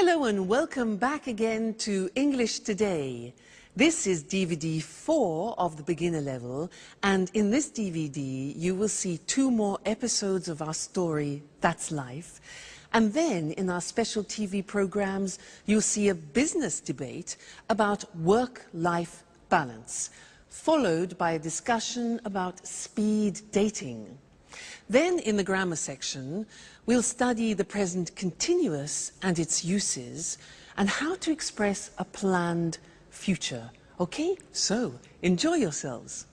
Hello and welcome back again to English Today. This is DVD 4 of the beginner level, and in this DVD you will see 2 more episodes of our story, That's Life. And then in our special TV programs you'll see a business debate about work-life balance, followed by a discussion about speed dating. Then in the grammar section we'll study the present continuous and its uses and how to express a planned future. Okay, so enjoy yourselves.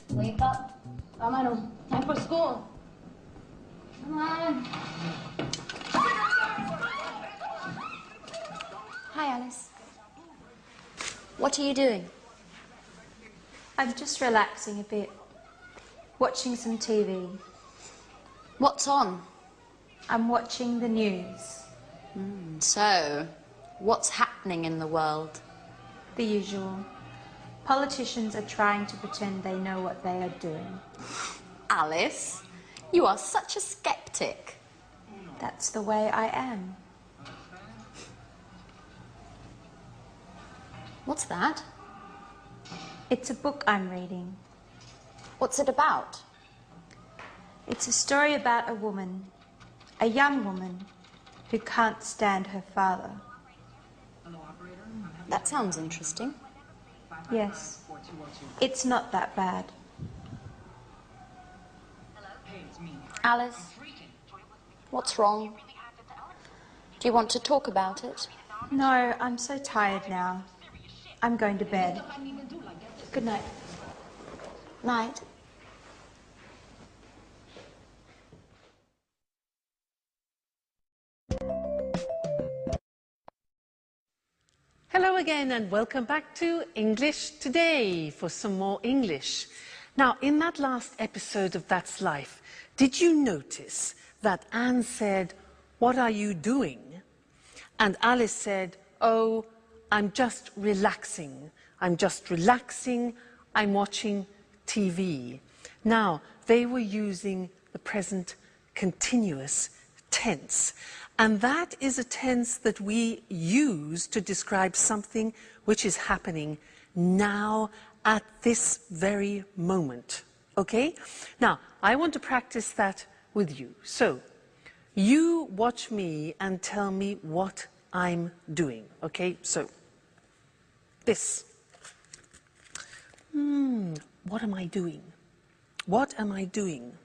Wake up. Vámonos. Time for school. Come on. Hi, Alice. What are you doing? I'm just relaxing a bit, watching some TV. What's on? I'm watching the news. So, what's happening in the world? The usual. Politicians are trying to pretend they know what they are doing. Alice, you are such a skeptic. That's the way I am. What's that? It's a book I'm reading. What's it about? It's a story about a woman, a young woman, who can't stand her father. That sounds interesting. Yes, it's not that bad. Alice, what's wrong? Do you want to talk about it? No, I'm so tired now. I'm going to bed. Good night. Night. Hello again and welcome back to English Today for some more English. Now, in that last episode of That's Life, did you notice that Anne said, "What are you doing?" And Alice said, "Oh, I'm just relaxing. I'm just relaxing. I'm watching TV." Now, they were using the present continuous tense. And that is a tense that we use to describe something which is happening now at this very moment. Okay? Now, I want to practice that with you. So, you watch me and tell me what I'm doing. Okay? So, this. What am I doing? What am I doing?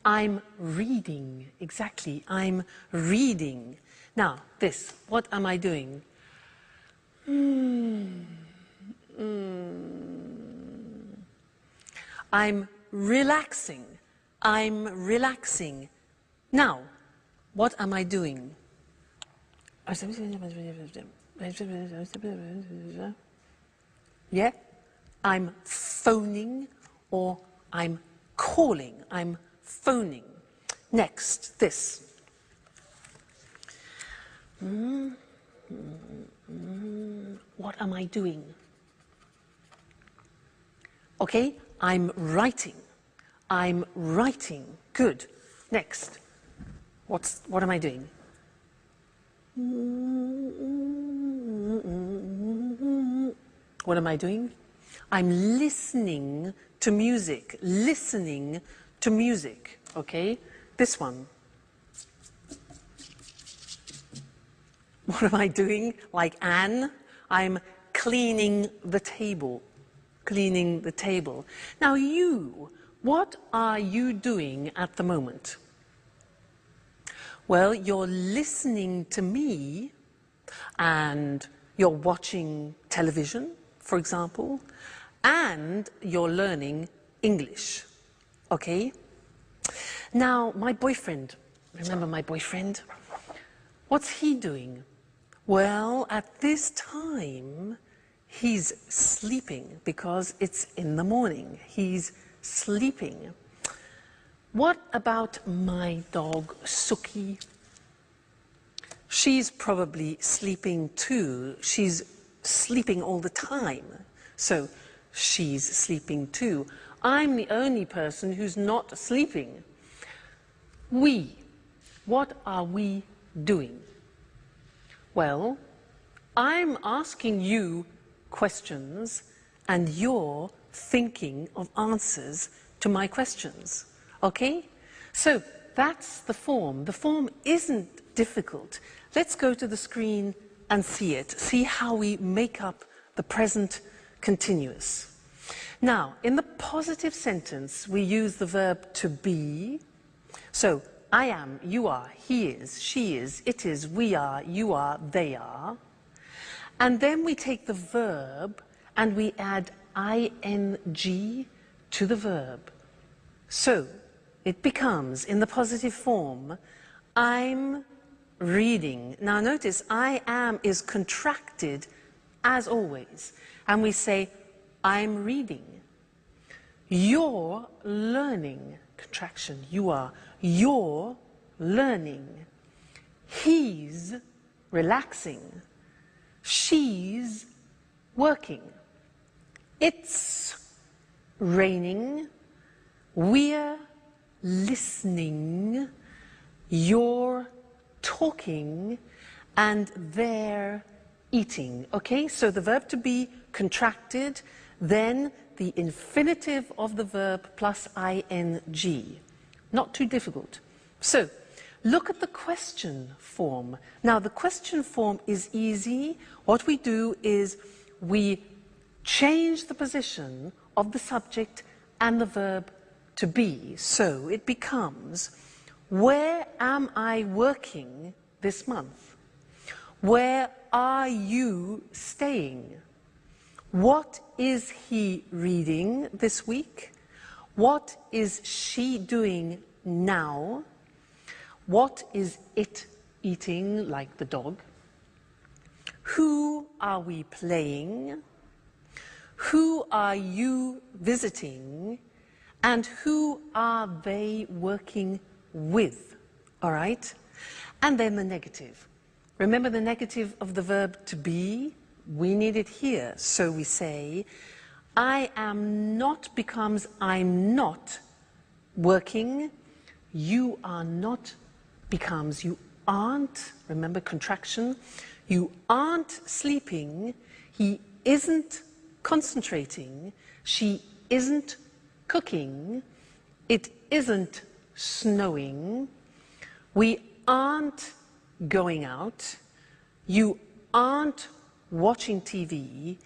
I'm reading. Exactly. I'm reading. Now, this. What am I doing? I'm relaxing. I'm relaxing. Now, what am I doing? Yeah? I'm phoning or I'm calling. I'm phoning. Next, this. What am I doing? Okay, I'm writing. I'm writing. Good. Next. What am I doing? What am I doing? I'm listening to music. Listening to music. Okay? This one. What am I doing? Like Anne, I'm cleaning the table. Cleaning the table. Now you, what are you doing at the moment? Well, you're listening to me and you're watching television, for example, and you're learning English. Okay? Now, my boyfriend, remember my boyfriend? What's he doing? Well, at this time, he's sleeping because it's in the morning. He's sleeping. What about my dog, Suki? She's probably sleeping too. She's sleeping all the time. So she's sleeping too. I'm the only person who's not sleeping. We. What are we doing? Well, I'm asking you questions and you're thinking of answers to my questions. Okay? So that's the form. The form isn't difficult. Let's go to the screen and see it. See how we make up the present continuous. Now, in the positive sentence, we use the verb to be. So, I am, you are, he is, she is, it is, we are, you are, they are. And then we take the verb and we add ing to the verb. So, it becomes, in the positive form, I'm reading. Now notice, I am is contracted as always. And we say, I'm reading. You're learning. Contraction, you are. You're learning. He's relaxing. She's working. It's raining. We're listening. You're talking. And they're eating. Okay, so the verb to be contracted, then the infinitive of the verb plus ing. Not too difficult. So, look at the question form. Now, the question form is easy. What we do is we change the position of the subject and the verb to be. So, it becomes, where am I working this month? Where are you staying? What is he reading this week? What is she doing now? What is it eating, like the dog? Who are we playing? Who are you visiting? And who are they working with? All right? And then the negative. Remember the negative of the verb to be? We need it here. So we say, I am not becomes I'm not working. You are not becomes you aren't. Remember contraction. You aren't sleeping. He isn't concentrating. She isn't cooking. It isn't snowing. We aren't going out. You aren't watching TV,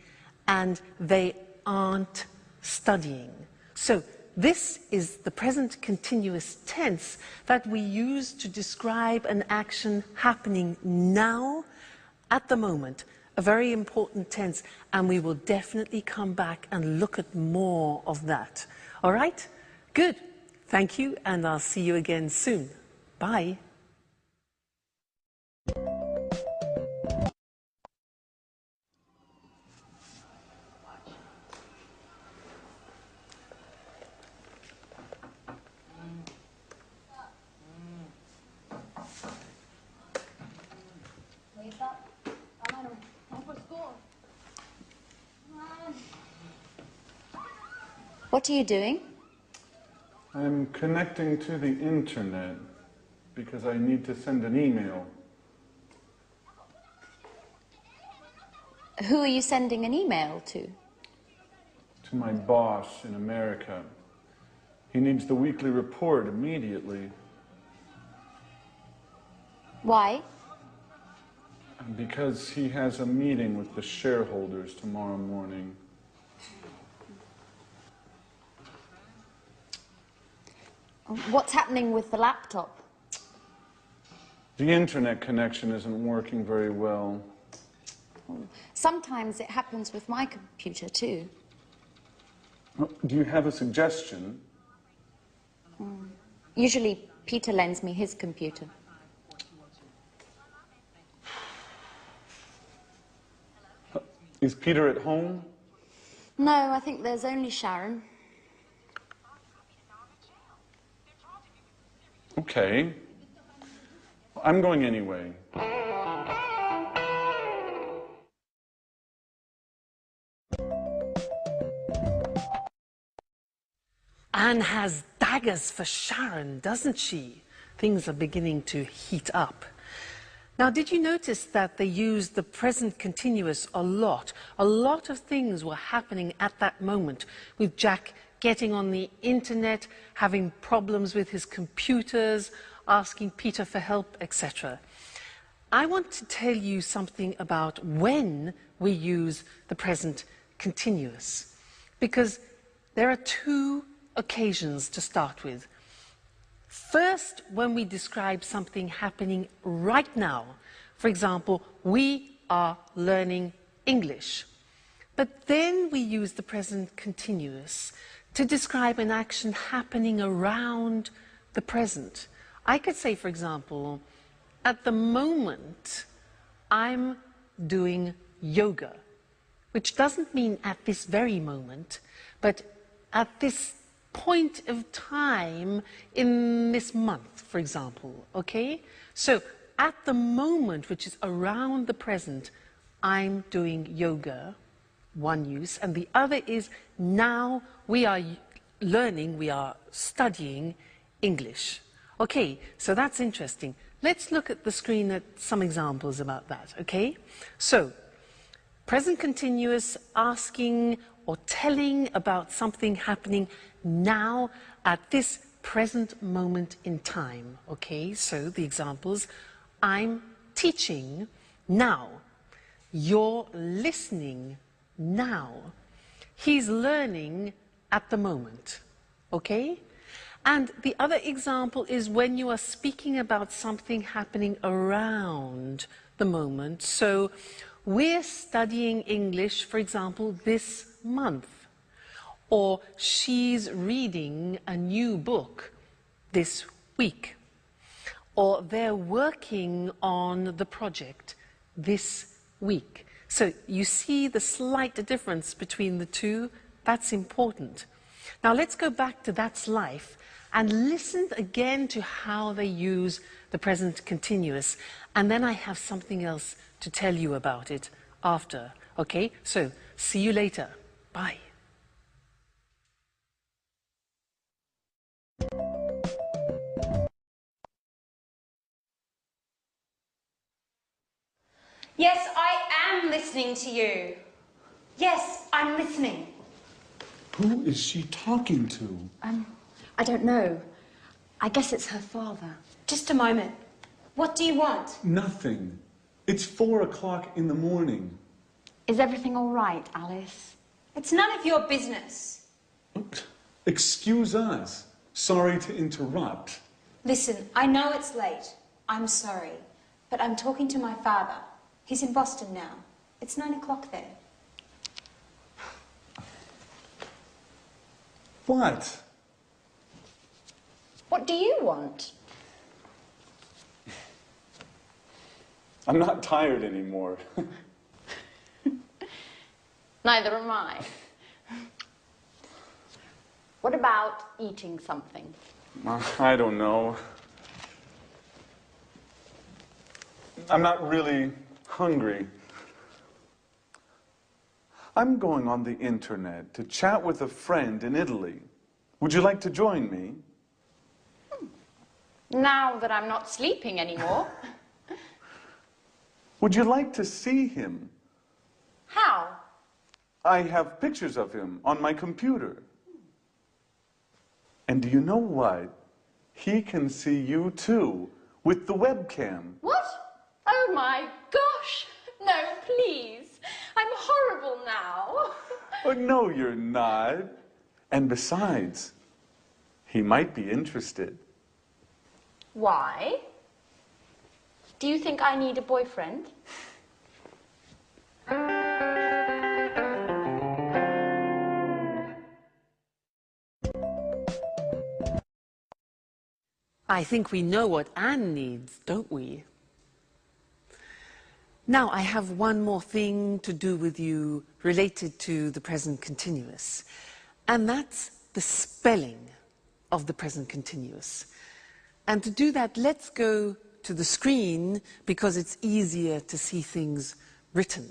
and they aren't studying. So this is the present continuous tense that we use to describe an action happening now, at the moment. A very important tense, and we will definitely come back and look at more of that. All right? Good. Thank you, and I'll see you again soon. Bye. Wake up. Come on, time for school. Come on. What are you doing? I'm connecting to the internet because I need to send an email. Who are you sending an email to? To my boss in America. He needs the weekly report immediately. Why? Because he has a meeting with the shareholders tomorrow morning. What's happening with the laptop? The internet connection isn't working very well. Sometimes it happens with my computer too. Do you have a suggestion? Usually Peter lends me his computer. Is Peter at home? No, I think there's only Sharon. Okay. I'm going anyway. Anne has daggers for Sharon, doesn't she? Things are beginning to heat up. Now, did you notice that they used the present continuous a lot? A lot of things were happening at that moment, with Jack getting on the internet, having problems with his computers, asking Peter for help, etc. I want to tell you something about when we use the present continuous, because there are two occasions to start with. First, when we describe something happening right now. For example, we are learning English. But then we use the present continuous to describe an action happening around the present. I could say, for example, at the moment, I'm doing yoga, which doesn't mean at this very moment, but at this point of time in this month, for example, okay? So, at the moment, which is around the present, I'm doing yoga, one use, and the other is now we are learning, we are studying English. Okay, so that's interesting. Let's look at the screen at some examples about that, okay? So, present continuous, asking or telling about something happening now at this present moment in time, okay? So the examples, I'm teaching now, you're listening now, he's learning at the moment, okay? And the other example is when you are speaking about something happening around the moment. So we're studying English, for example, this month. Or she's reading a new book this week. Or they're working on the project this week. So you see the slight difference between the two? That's important. Now let's go back to That's Life and listen again to how they use the present continuous. And then I have something else to tell you about it after. Okay? So, see you later. Bye. Yes, I am listening to you. Yes, I'm listening. Who is she talking to? I don't know. I guess it's her father. Just a moment. What do you want? Nothing. It's 4 o'clock in the morning. Is everything all right, Alice? It's none of your business. Excuse us. Sorry to interrupt. Listen, I know it's late. I'm sorry. But I'm talking to my father. He's in Boston now. It's 9 o'clock there. What? What do you want? I'm not tired anymore. Neither am I. What about eating something? I don't know. I'm not really hungry. I'm going on the internet to chat with a friend in Italy. Would you like to join me? Now that I'm not sleeping anymore. Would you like to see him? How? I have pictures of him on my computer. And do you know what? He can see you too, with the webcam. What? Oh my gosh! No, please. I'm horrible now. Oh, no, you're not. And besides, he might be interested. Why? Do you think I need a boyfriend? I think we know what Anne needs, don't we? Now, I have one more thing to do with you related to the present continuous, and that's the spelling of the present continuous. And to do that, let's go to the screen because it's easier to see things written.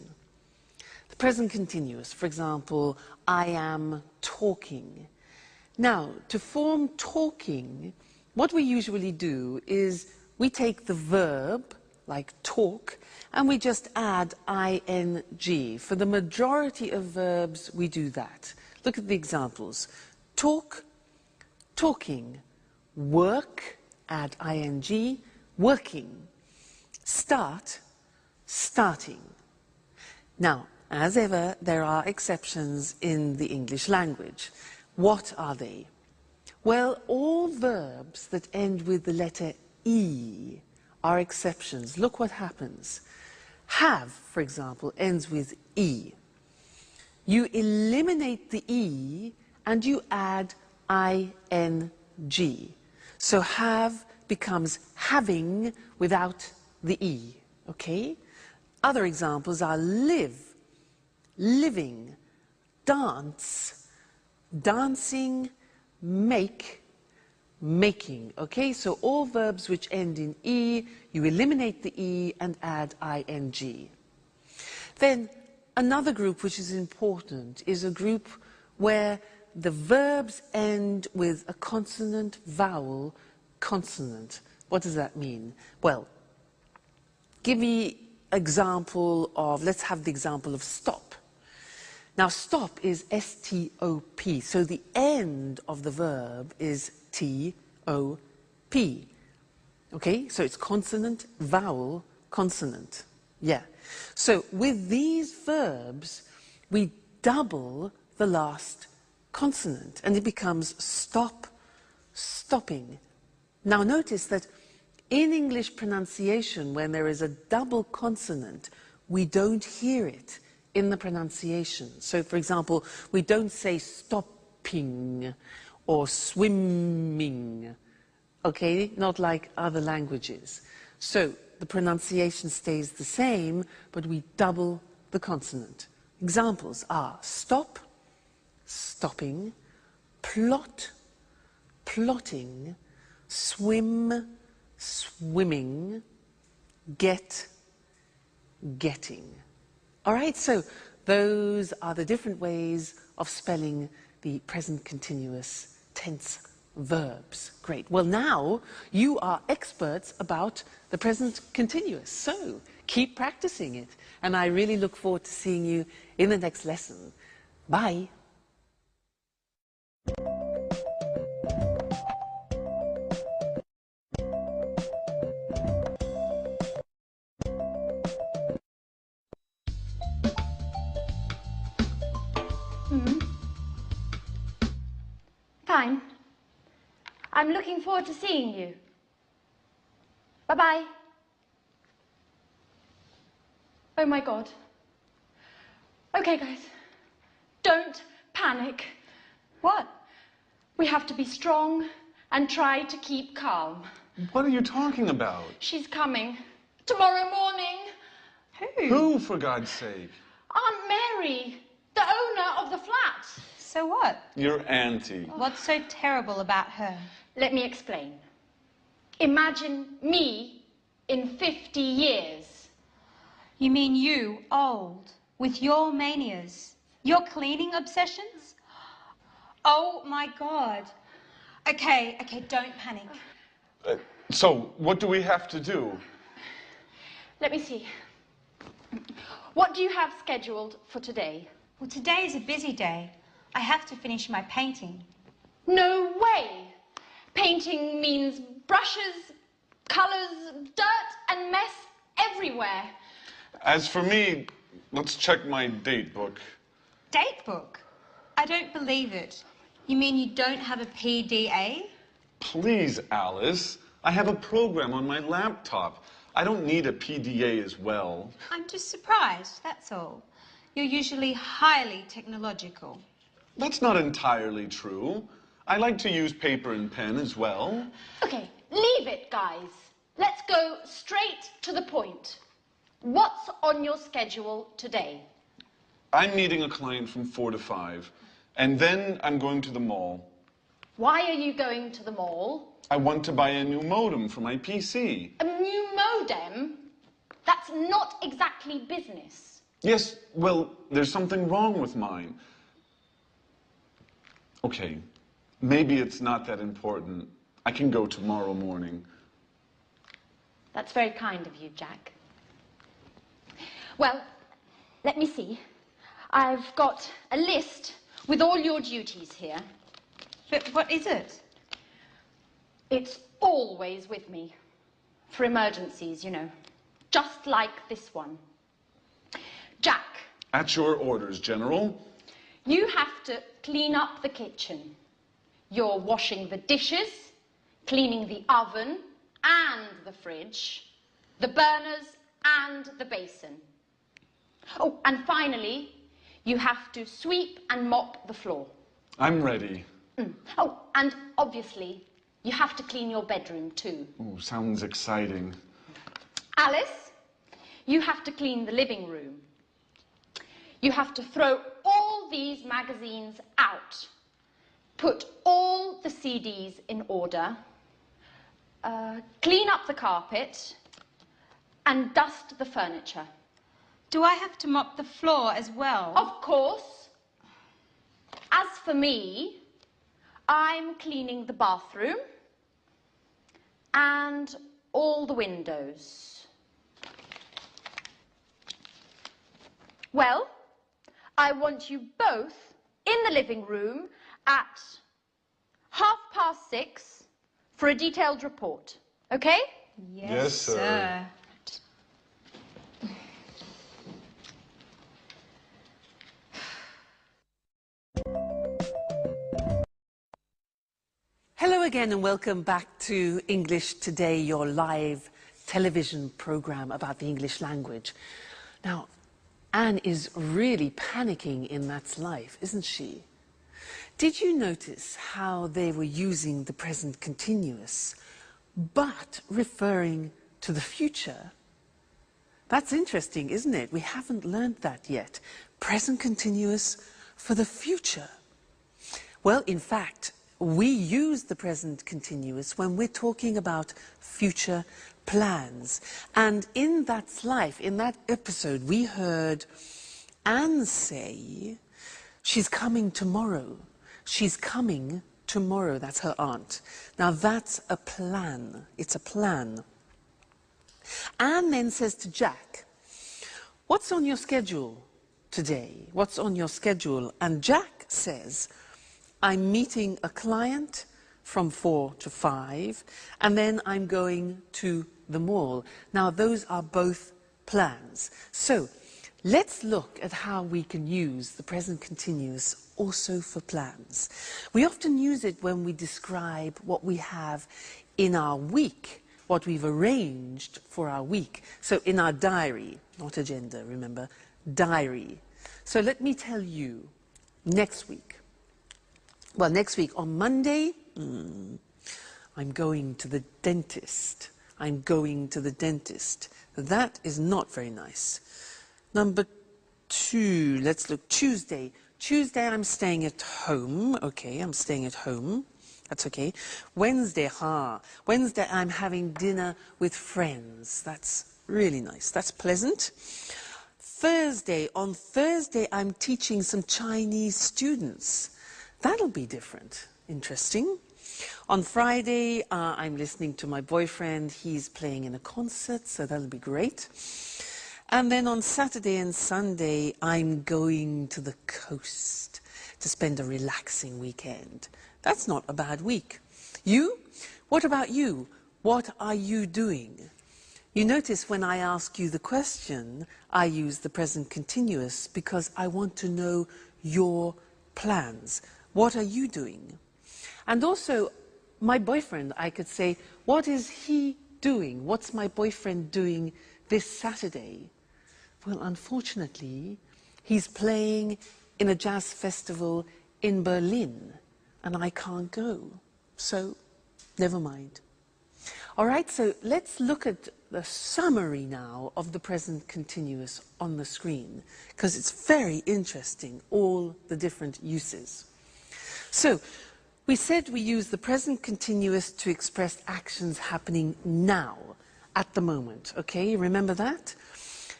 The present continuous, for example, I am talking. Now, to form talking, what we usually do is we take the verb, like talk, and we just add ing. For the majority of verbs, we do that. Look at the examples. Talk, talking. Work, add ing, working. Start, starting. Now, as ever, there are exceptions in the English language. What are they? Well, all verbs that end with the letter E are exceptions. Look what happens. Have, for example, ends with E. You eliminate the E and you add ing. So have becomes having without the E, okay? Other examples are live, living, dance, dancing, make, making, okay? So all verbs which end in E, you eliminate the E and add ing. Then another group which is important is a group where the verbs end with a consonant, vowel, consonant. What does that mean? Well, give me example of, let's have the example of stop. Now stop is S-T-O-P, so the end of the verb is T-O-P. Okay, so it's consonant, vowel, consonant. Yeah. So with these verbs, we double the last consonant and it becomes stop, stopping. Now notice that in English pronunciation, when there is a double consonant, we don't hear it in the pronunciation. So, for example, we don't say stopping or swimming, okay? Not like other languages. So, the pronunciation stays the same, but we double the consonant. Examples are stop, stopping, plot, plotting, swim, swimming, get, getting. All right, so those are the different ways of spelling the present continuous tense verbs. Great. Well, now you are experts about the present continuous, so keep practicing it. And I really look forward to seeing you in the next lesson. Bye. Fine. I'm looking forward to seeing you. Bye-bye. Oh my God. Okay, guys. Don't panic. What? We have to be strong and try to keep calm. What are you talking about? She's coming. Tomorrow morning. Who, for God's sake? Aunt Mary, the owner of the flat. So what? Your auntie. What's so terrible about her? Let me explain. Imagine me in 50 years. You mean you, old, with your manias, your cleaning obsessions? Oh my God. Okay, don't panic. So, what do we have to do? Let me see. What do you have scheduled for today? Well, today is a busy day. I have to finish my painting. No way! Painting means brushes, colours, dirt and mess everywhere. As for me, let's check my date book. Date book? I don't believe it. You mean you don't have a PDA? Please, Alice. I have a program on my laptop. I don't need a PDA as well. I'm just surprised, that's all. You're usually highly technological. That's not entirely true. I like to use paper and pen as well. Okay, leave it, guys. Let's go straight to the point. What's on your schedule today? I'm meeting a client from 4 to 5, and then I'm going to the mall. Why are you going to the mall? I want to buy a new modem for my PC. A new modem? That's not exactly business. Yes, well, there's something wrong with mine. Okay, maybe it's not that important. I can go tomorrow morning. That's very kind of you, Jack. Well, let me see. I've got a list with all your duties here. But what is it? It's always with me. For emergencies, you know. Just like this one. Jack. At your orders, General. You have to clean up the kitchen. You're washing the dishes, cleaning the oven and the fridge, the burners and the basin. Oh, and finally, you have to sweep and mop the floor. I'm ready. Oh, and obviously, you have to clean your bedroom too. Ooh, sounds exciting. Alice, you have to clean the living room. You have to throw all these magazines out. Put all the CDs in order. Clean up the carpet. And dust the furniture. Do I have to mop the floor as well? Of course. As for me, I'm cleaning the bathroom and all the windows. Well, I want you both in the living room at 6:30 for a detailed report, okay? Yes, sir. Hello again and welcome back to English Today, your live television program about the English language. Now, Anne is really panicking in That's Life, isn't she? Did you notice how they were using the present continuous, but referring to the future? That's interesting, isn't it? We haven't learned that yet. Present continuous for the future. Well, in fact, we use the present continuous when we're talking about future plans. And in That's Life, in that episode, we heard Anne say, she's coming tomorrow. She's coming tomorrow. That's her aunt. Now, that's a plan. It's a plan. Anne then says to Jack, what's on your schedule today? What's on your schedule? And Jack says, I'm meeting a client from 4 to 5, and then I'm going to the mall. Now, those are both plans. So, let's look at how we can use the present continuous also for plans. We often use it when we describe what we have in our week, what we've arranged for our week. So, in our diary, not agenda, remember, diary. So, let me tell you, next week, well, next week on Monday, I'm going to the dentist. I'm going to the dentist. That is not very nice. Number 2, let's look, Tuesday. Tuesday, I'm staying at home. Okay, I'm staying at home. That's okay. Wednesday, Wednesday, I'm having dinner with friends. That's really nice. That's pleasant. Thursday, on Thursday, I'm teaching some Chinese students. That'll be different. Interesting. On Friday, I'm listening to my boyfriend. He's playing in a concert, so that'll be great. And then on Saturday and Sunday, I'm going to the coast to spend a relaxing weekend. That's not a bad week. You? What about you? What are you doing? You notice when I ask you the question, I use the present continuous because I want to know your plans. What are you doing? And also, my boyfriend, I could say, what is he doing? What's my boyfriend doing this Saturday? Well, unfortunately, he's playing in a jazz festival in Berlin, and I can't go. So, never mind. All right, so let's look at the summary now of the present continuous on the screen, because it's very interesting, all the different uses. So, we said we use the present continuous to express actions happening now, at the moment, okay? Remember that?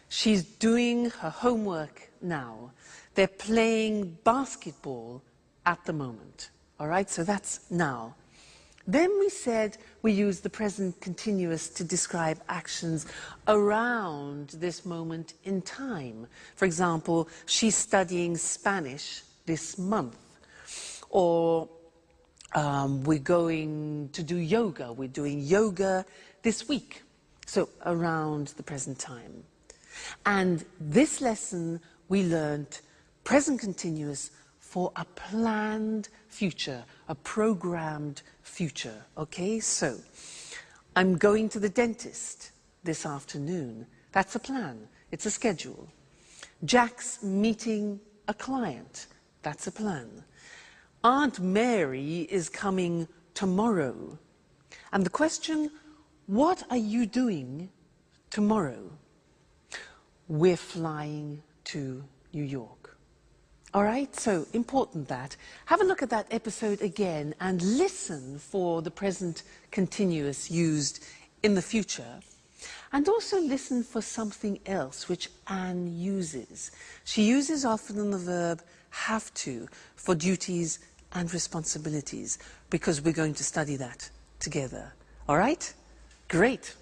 She's doing her homework now. They're playing basketball at the moment, all right? So that's now. Then we said we use the present continuous to describe actions around this moment in time. For example, she's studying Spanish this month. Or we're going to do yoga. We're doing yoga this week. So around the present time. And this lesson we learned present continuous for a planned future, a programmed future, okay? So, I'm going to the dentist this afternoon. That's a plan, it's a schedule. Jack's meeting a client, that's a plan. Aunt Mary is coming tomorrow. And the question, what are you doing tomorrow? We're flying to New York. All right, so important that. Have a look at that episode again and listen for the present continuous used in the future. And also listen for something else which Anne uses. She uses often the verb have to for duties and responsibilities because we're going to study that together. All right? Great.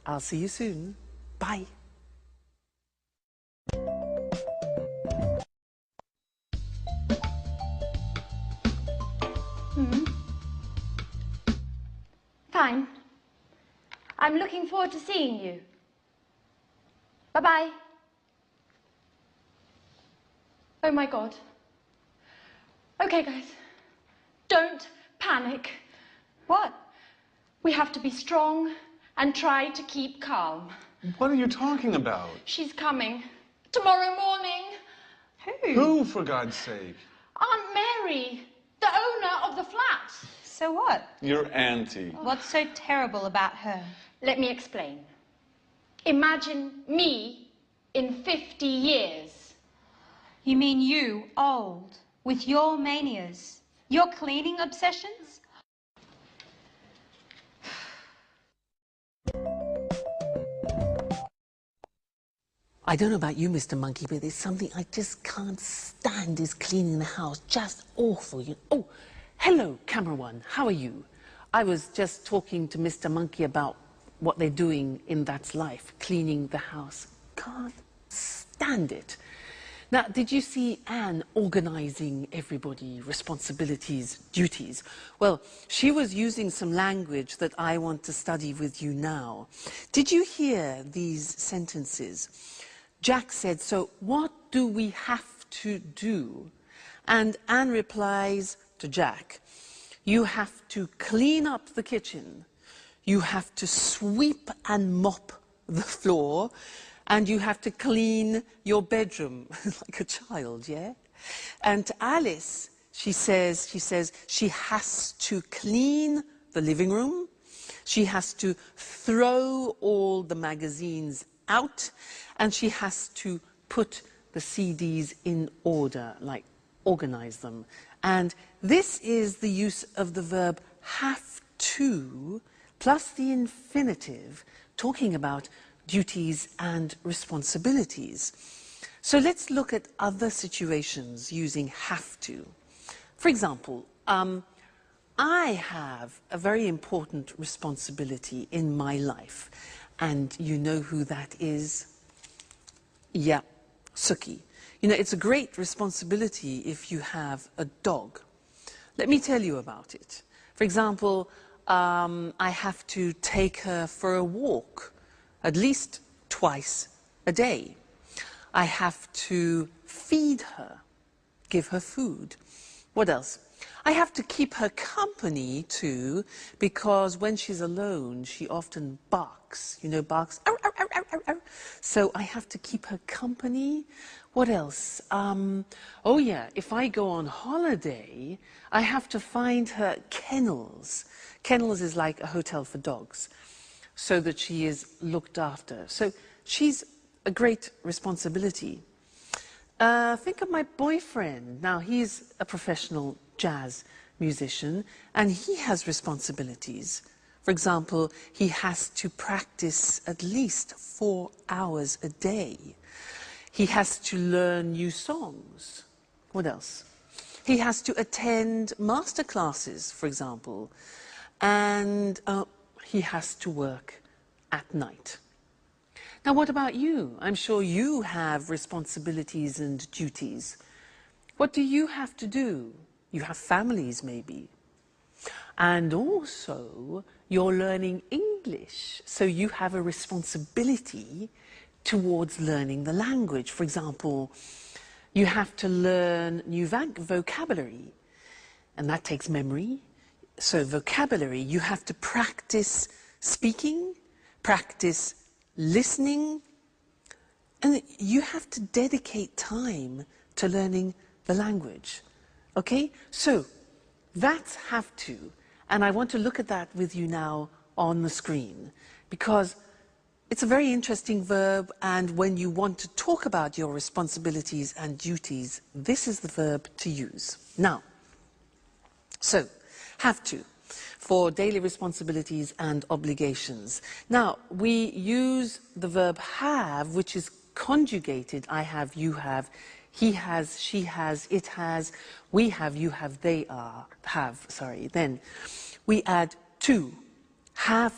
I'll see you soon. Bye. Fine. I'm looking forward to seeing you. Bye-bye. Oh my God. Okay, guys. Don't panic. What? We have to be strong and try to keep calm. What are you talking about? She's coming. Tomorrow morning. Who, for God's sake? Aunt Mary, the owner of the flat. So what? Your auntie. What's so terrible about her? Let me explain. Imagine me in 50 years. You mean you, old, with your manias, your cleaning obsessions? I don't know about you, Mr. Monkey, but there's something I just can't stand is cleaning the house. Just awful. Oh, hello, camera one. How are you? I was just talking to Mr. Monkey about what they're doing in That's Life, cleaning the house. Can't stand it. Now, did you see Anne organizing everybody, responsibilities, duties? Well, she was using some language that I want to study with you now. Did you hear these sentences? Jack said, so what do we have to do? And Anne replies to Jack, you have to clean up the kitchen, you have to sweep and mop the floor, and you have to clean your bedroom like a child, yeah? And to Alice, she says she has to clean the living room, she has to throw all the magazines out, and she has to put the CDs in order, like organize them. And this is the use of the verb have to plus the infinitive, talking about duties and responsibilities. So let's look at other situations using have to. For example, I have a very important responsibility in my life. And you know who that is? Yeah, Suki. You know, it's a great responsibility if you have a dog. Let me tell you about it. For example, I have to take her for a walk at least twice a day. I have to feed her, give her food. What else? I have to keep her company too, because when she's alone, she often barks. You know, barks. Arr, arr, arr, arr, arr. So I have to keep her company. What else? Oh yeah, if I go on holiday, I have to find her kennels. Kennels is like a hotel for dogs, so that she is looked after. So she's a great responsibility. Think of my boyfriend. Now, he's a professional jazz musician and he has responsibilities. For example, he has to practice at least 4 hours a day. He has to learn new songs. What else? He has to attend master classes, for example, and he has to work at night. Now, what about you? I'm sure you have responsibilities and duties. What do you have to do? You have families, maybe. And also, you're learning English, so you have a responsibility towards learning the language. For example, you have to learn new vocabulary, and that takes memory. So vocabulary, you have to practice speaking, practice listening, and you have to dedicate time to learning the language. Okay? So that's have to, and I want to look at that with you now on the screen, because it's a very interesting verb, and when you want to talk about your responsibilities and duties, this is the verb to use. Now, so, have to, for daily responsibilities and obligations. Now, we use the verb have, which is conjugated. I have, you have, he has, she has, it has, we have, you have, they have. Then we add to, have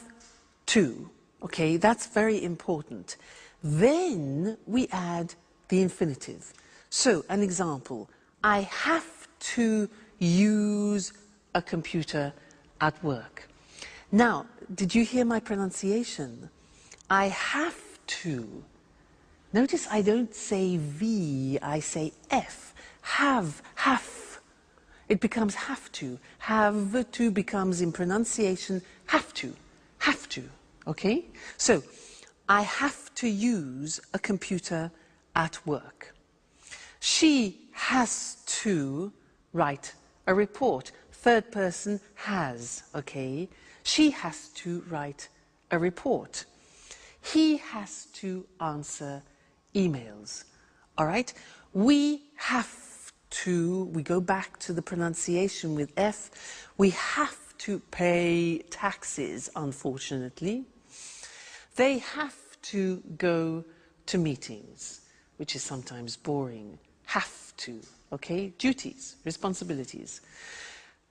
to. Okay, that's very important. Then we add the infinitive. So, an example, I have to use a computer at work. Now, did you hear my pronunciation? I have to. Notice I don't say V, I say F. Have. It becomes have to. Have to becomes in pronunciation have to. Okay? So, I have to use a computer at work. She has to write a report. Third person has, okay? She has to write a report. He has to answer emails. All right? We have to, we go back to the pronunciation with F, we have to pay taxes, unfortunately. They have to go to meetings, which is sometimes boring. Have to, okay? Duties, responsibilities.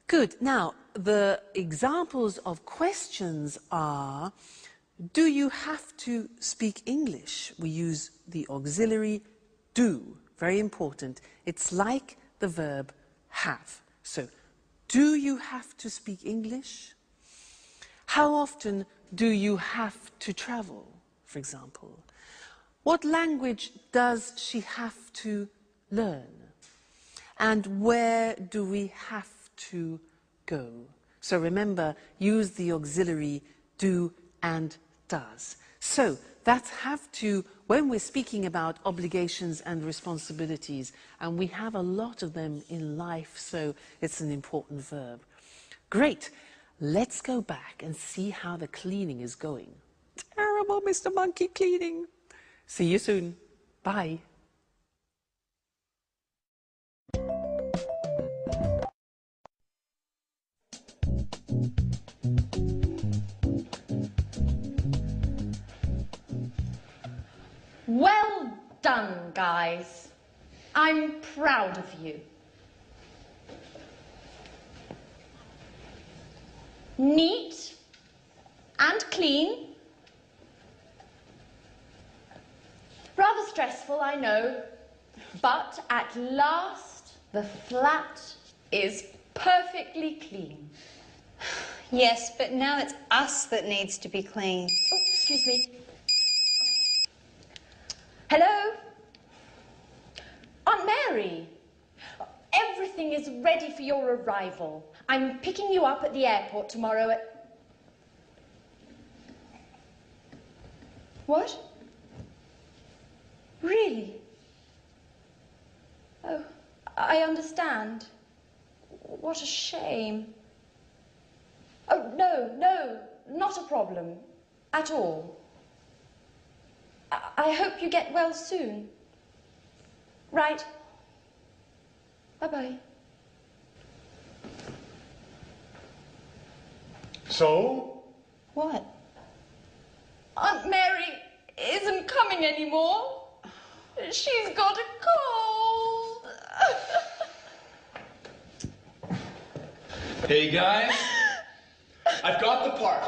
Good. Now, the examples of questions are, do you have to speak English? We use the auxiliary do, very important. It's like the verb have. So, do you have to speak English? How often do you have to travel, for example? What language does she have to learn? And where do we have to go? So remember, use the auxiliary do and does. So that's have to when we're speaking about obligations and responsibilities, and we have a lot of them in life, so it's an important verb. Great. Let's go back and see how the cleaning is going. Terrible, Mr. Monkey cleaning. See you soon. Bye. Well done, guys. I'm proud of you. Neat and clean. Rather stressful, I know, but at last the flat is perfectly clean. Yes, but now it's us that needs to be clean. Oh, excuse me. Hello? Aunt Mary? Everything is ready for your arrival. I'm picking you up at the airport tomorrow at... What? Really? Oh, I understand. What a shame. Oh, no, not a problem. At all. I hope you get well soon. Right. Bye-bye. So? What? Aunt Mary isn't coming anymore. She's got a cold. Hey guys, I've got the part.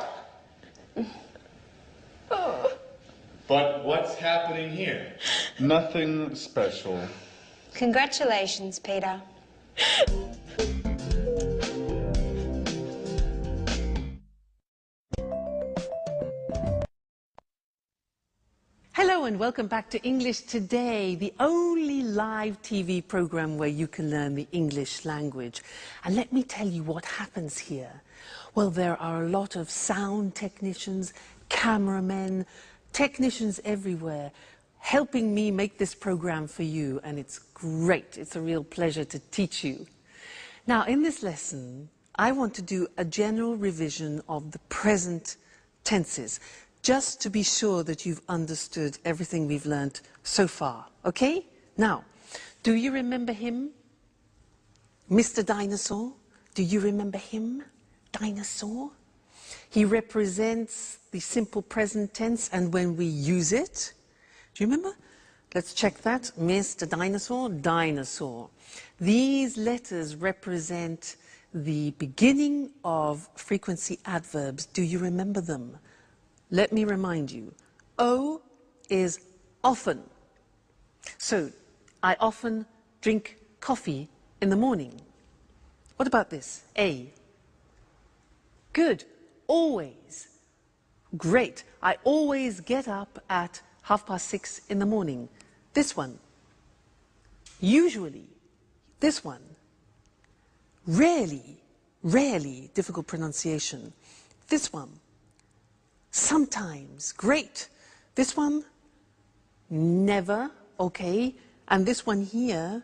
But what's happening here? Nothing special. Congratulations, Peter. Hello and welcome back to English Today, the only live TV program where you can learn the English language. And let me tell you what happens here. Well, there are a lot of sound technicians, cameramen, technicians everywhere helping me make this program for you, and it's great. It's a real pleasure to teach you. Now, in this lesson, I want to do a general revision of the present tenses, just to be sure that you've understood everything we've learnt so far, okay? Now, do you remember him? Mr. Dinosaur? Do you remember him? Dinosaur? He represents the simple present tense, and when we use it, do you remember? Let's check that. Mr. Dinosaur, dinosaur. These letters represent the beginning of frequency adverbs. Do you remember them? Let me remind you. O is often. So, I often drink coffee in the morning. What about this? A. Good. Always. Great. I always get up at 6:30 in the morning. This one. Usually. This one. Rarely. Rarely. Difficult pronunciation. This one. Sometimes. Great. This one. Never. Okay. And this one here.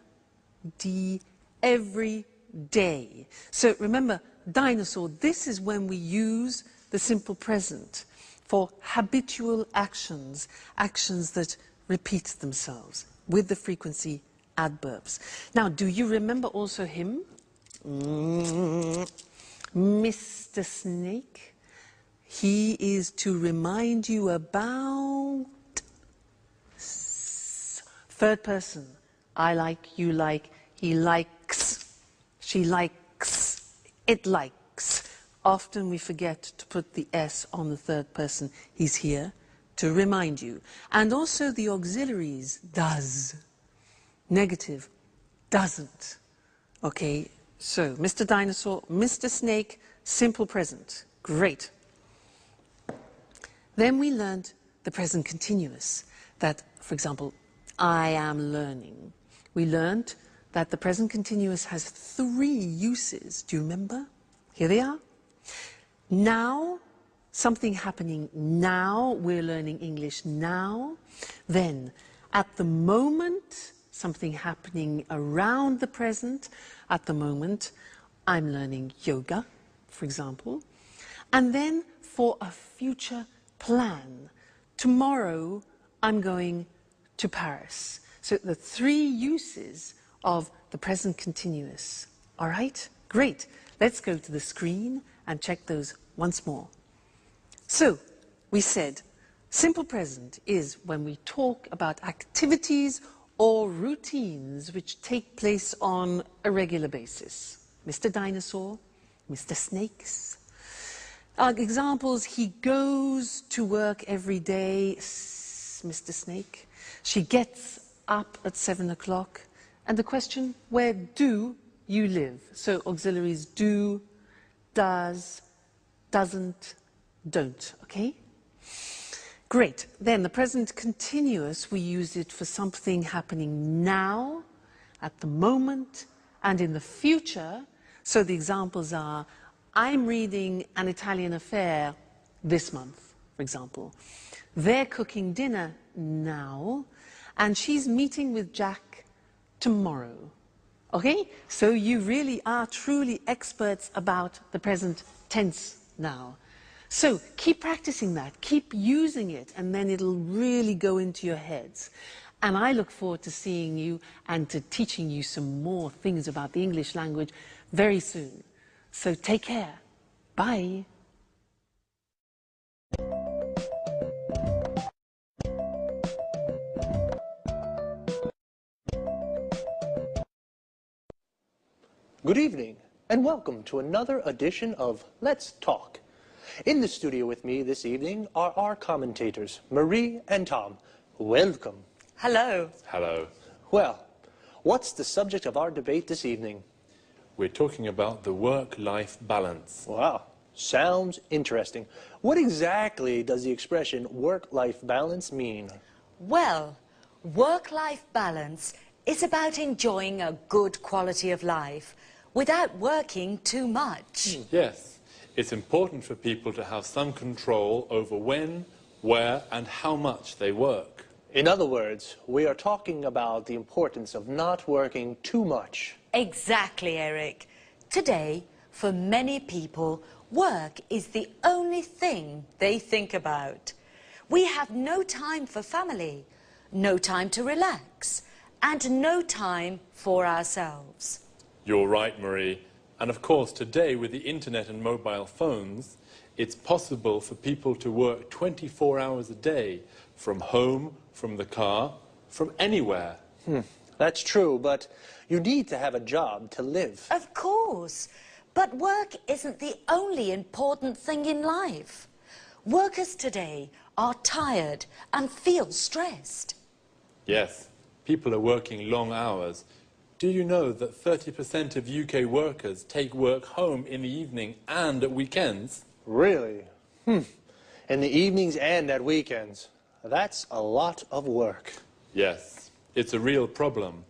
Every day. So remember, dinosaur, this is when we use the simple present for habitual actions, actions that repeat themselves with the frequency adverbs. Now, do you remember also him? Mr. Snake. He is to remind you about third person. I like, you like, he likes, she likes, it likes. Often we forget to put the S on the third person. He's here to remind you. And also the auxiliaries, does. Negative, doesn't. Okay, so Mr. Dinosaur, Mr. Snake, simple present. Great. Then we learned the present continuous. That, for example, I am learning. We learned that the present continuous has 3 uses. Do you remember? Here they are. Now, something happening now, we're learning English now. Then, at the moment, something happening around the present. At the moment, I'm learning yoga, for example. And then, for a future plan. Tomorrow, I'm going to Paris. So, the 3 uses of the present continuous. All right? Great. Let's go to the screen and check those once more. So, we said, simple present is when we talk about activities or routines which take place on a regular basis. Mr. Dinosaur, Mr. Snakes. Examples, he goes to work every day, Mr. Snake. She gets up at 7 o'clock. And the question, where do you live? So auxiliaries do, does, doesn't, don't, okay? Great. Then the present continuous, we use it for something happening now, at the moment, and in the future. So the examples are, I'm reading An Italian Affair this month, for example. They're cooking dinner now, and she's meeting with Jack tomorrow. Okay? So you really are truly experts about the present tense now. So keep practicing that, keep using it, and then it'll really go into your heads. And I look forward to seeing you and to teaching you some more things about the English language very soon. So take care. Bye. Good evening, and welcome to another edition of Let's Talk. In the studio with me this evening are our commentators, Marie and Tom. Welcome. Hello. Hello. Well, what's the subject of our debate this evening? We're talking about the work-life balance. Wow, sounds interesting. What exactly does the expression work-life balance mean? Well, work-life balance is about enjoying a good quality of life without working too much. Yes, it's important for people to have some control over when, where and how much they work. In other words, we are talking about the importance of not working too much. Exactly, Eric. Today, for many people, work is the only thing they think about. We have no time for family, no time to relax, and no time for ourselves. You're right, Marie. And of course, today with the internet and mobile phones, it's possible for people to work 24 hours a day, from home, from the car, from anywhere. That's true, but you need to have a job to live. Of course, but work isn't the only important thing in life. Workers today are tired and feel stressed. Yes, people are working long hours. Do you know that 30% of UK workers take work home in the evening and at weekends? Really? In the evenings and at weekends. That's a lot of work. Yes, it's a real problem.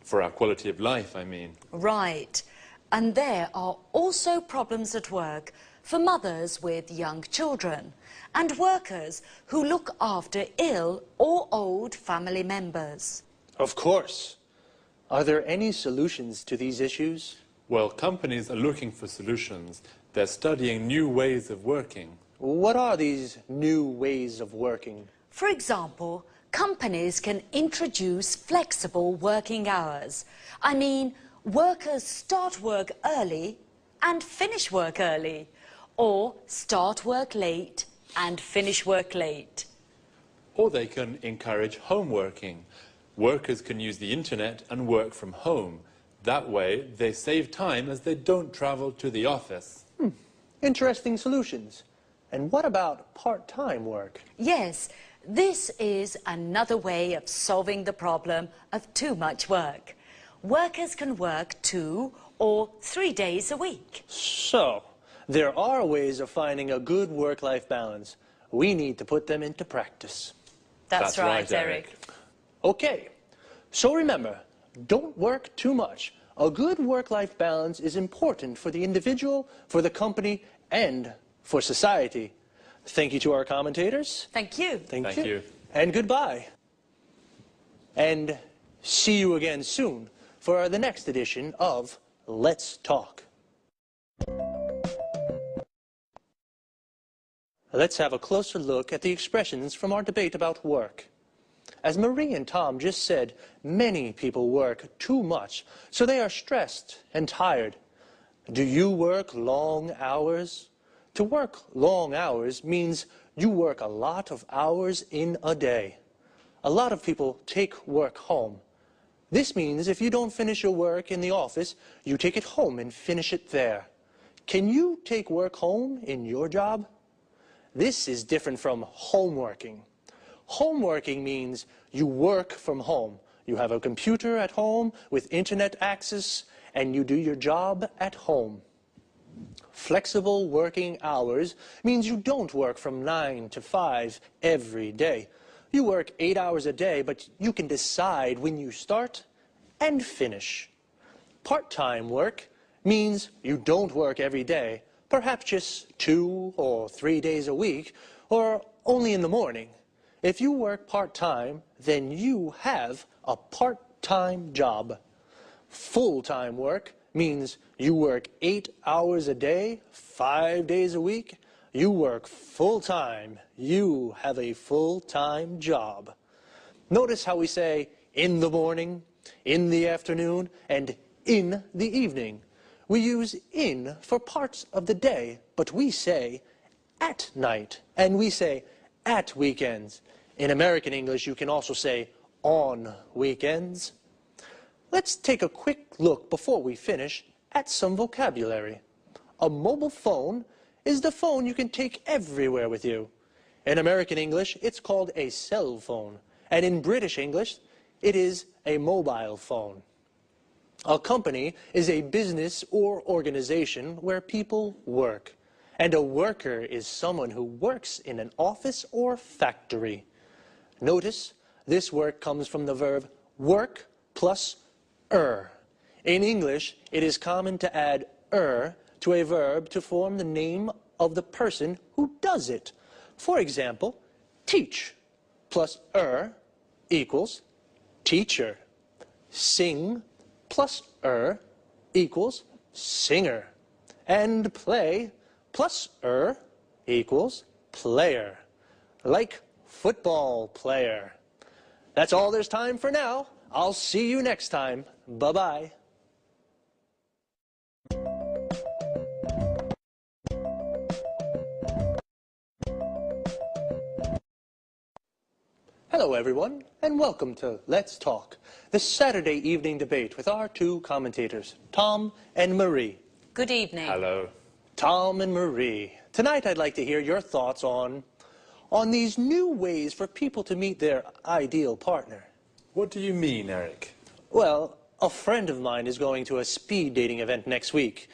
For our quality of life, I mean. Right. And there are also problems at work for mothers with young children and workers who look after ill or old family members. Of course. Are there any solutions to these issues? Well, companies are looking for solutions. They're studying new ways of working. What are these new ways of working? For example, companies can introduce flexible working hours. I mean, workers start work early and finish work early, or start work late and finish work late. Or they can encourage home working. Workers can use the internet and work from home. That way, they save time as they don't travel to the office. Interesting solutions. And what about part-time work? Yes, this is another way of solving the problem of too much work. Workers can work 2 or 3 days a week. So, there are ways of finding a good work-life balance. We need to put them into practice. That's right, Eric. Okay, so remember, don't work too much. A good work-life balance is important for the individual, for the company, and for society. Thank you to our commentators. Thank you. Thank you. you. And goodbye. And see you again soon for the next edition of Let's Talk. Let's have a closer look at the expressions from our debate about work. As Marie and Tom just said, many people work too much, so they are stressed and tired. Do you work long hours? To work long hours means you work a lot of hours in a day. A lot of people take work home. This means if you don't finish your work in the office, you take it home and finish it there. Can you take work home in your job? This is different from homeworking. Homeworking means you work from home. You have a computer at home with internet access, and you do your job at home. Flexible working hours means you don't work from 9 to 5 every day. You work 8 hours a day, but you can decide when you start and finish. Part-time work means you don't work every day, perhaps just 2 or 3 days a week, or only in the morning. If you work part-time, then you have a part-time job. Full-time work means you work 8 hours a day, 5 days a week. You work full-time. You have a full-time job. Notice how we say in the morning, in the afternoon, and in the evening. We use in for parts of the day, but we say at night, and we say at weekends. In American English, you can also say on weekends. Let's take a quick look before we finish at some vocabulary. A mobile phone is the phone you can take everywhere with you. In American English, it's called a cell phone, and in British English, it is a mobile phone. A company is a business or organization where people work, and a worker is someone who works in an office or factory. Notice, this work comes from the verb work plus er. In English, it is common to add er to a verb to form the name of the person who does it. For example, teach plus er equals teacher. Sing plus er equals singer. And play plus er equals player. Like football player. That's all there's time for now. I'll see you next time. Bye-bye. Hello, everyone, and welcome to Let's Talk, the Saturday evening debate with our two commentators, Tom and Marie. Good evening. Hello. Tom and Marie, tonight I'd like to hear your thoughts on these new ways for people to meet their ideal partner. What do you mean, Eric? Well, a friend of mine is going to a speed dating event next week,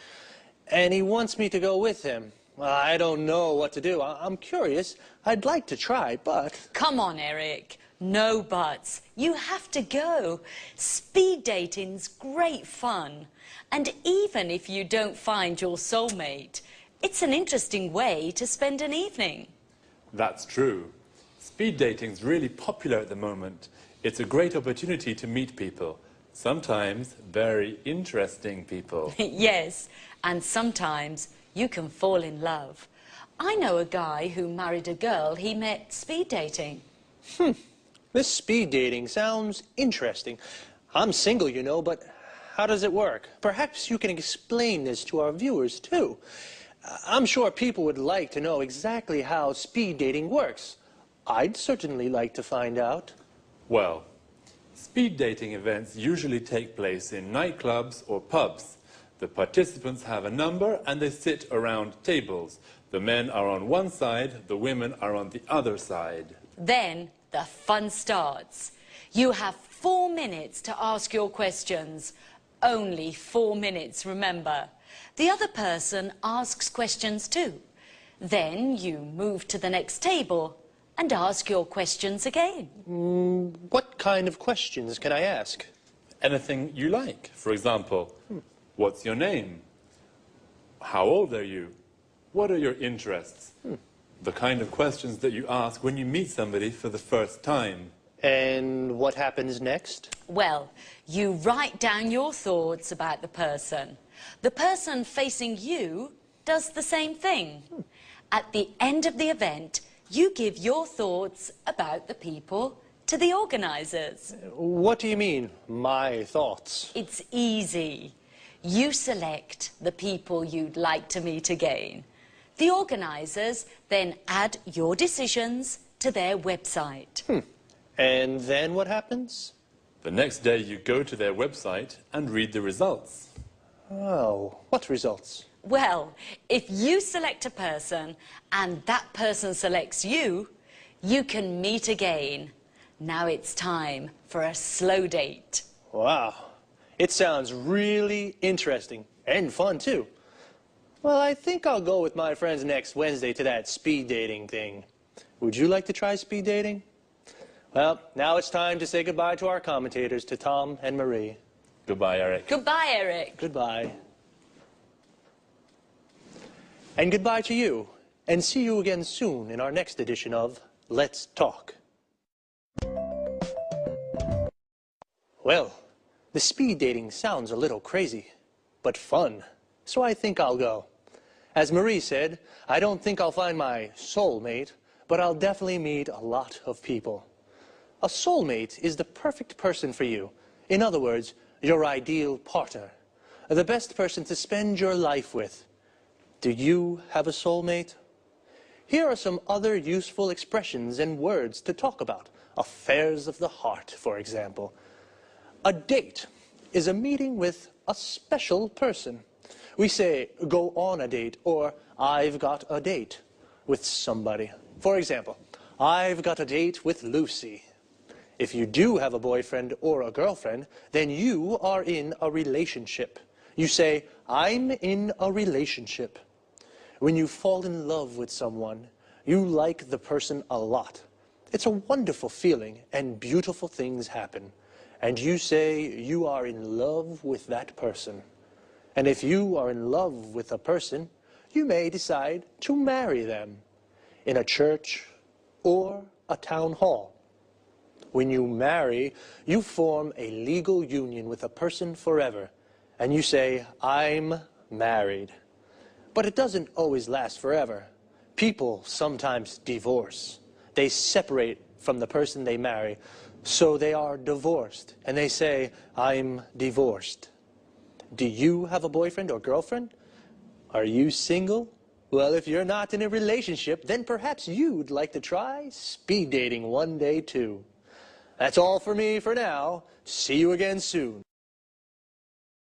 and he wants me to go with him. I don't know what to do. I'm curious. I'd like to try, but... Come on, Eric. No buts. You have to go. Speed dating's great fun. And even if you don't find your soulmate, it's an interesting way to spend an evening. That's true. Speed dating's really popular at the moment. It's a great opportunity to meet people. Sometimes very interesting people. Yes, and sometimes you can fall in love. I know a guy who married a girl he met speed dating. This speed dating sounds interesting. I'm single, you know, but how does it work? Perhaps you can explain this to our viewers, too. I'm sure people would like to know exactly how speed dating works. I'd certainly like to find out. Well, speed dating events usually take place in nightclubs or pubs. The participants have a number and they sit around tables. The men are on one side, the women are on the other side. Then the fun starts. You have 4 minutes to ask your questions. Only 4 minutes, remember. The other person asks questions too. Then you move to the next table and ask your questions again. What kind of questions can I ask? Anything you like. For example, what's your name? How old are you? What are your interests? The kind of questions that you ask when you meet somebody for the first time. And what happens next? Well, you write down your thoughts about the person. The person facing you does the same thing. At the end of the event, you give your thoughts about the people to the organisers. What do you mean, my thoughts? It's easy. You select the people you'd like to meet again. The organisers then add your decisions to their website. And then what happens? The next day you go to their website and read the results. Oh, what results? Well, if you select a person and that person selects you, you can meet again. Now it's time for a slow date. Wow, it sounds really interesting and fun too. Well, I think I'll go with my friends next Wednesday to that speed dating thing. Would you like to try speed dating? Well, now it's time to say goodbye to our commentators, to Tom and Marie. Goodbye, Eric. Goodbye, Eric. Goodbye. And goodbye to you, and see you again soon in our next edition of Let's Talk. Well, the speed dating sounds a little crazy, but fun, so I think I'll go. As Marie said, I don't think I'll find my soulmate, but I'll definitely meet a lot of people. A soulmate is the perfect person for you. In other words, your ideal partner. The best person to spend your life with. Do you have a soulmate? Here are some other useful expressions and words to talk about. Affairs of the heart, for example. A date is a meeting with a special person. We say, go on a date, or I've got a date with somebody. For example, I've got a date with Lucy. If you do have a boyfriend or a girlfriend, then you are in a relationship. You say, I'm in a relationship. When you fall in love with someone, you like the person a lot. It's a wonderful feeling, and beautiful things happen. And you say you are in love with that person. And if you are in love with a person, you may decide to marry them in a church or a town hall. When you marry, you form a legal union with a person forever, and you say, I'm married. But it doesn't always last forever. People sometimes divorce. They separate from the person they marry, so they are divorced, and they say, I'm divorced. Do you have a boyfriend or girlfriend? Are you single? Well, if you're not in a relationship, then perhaps you'd like to try speed dating one day too. That's all for me for now. See you again soon.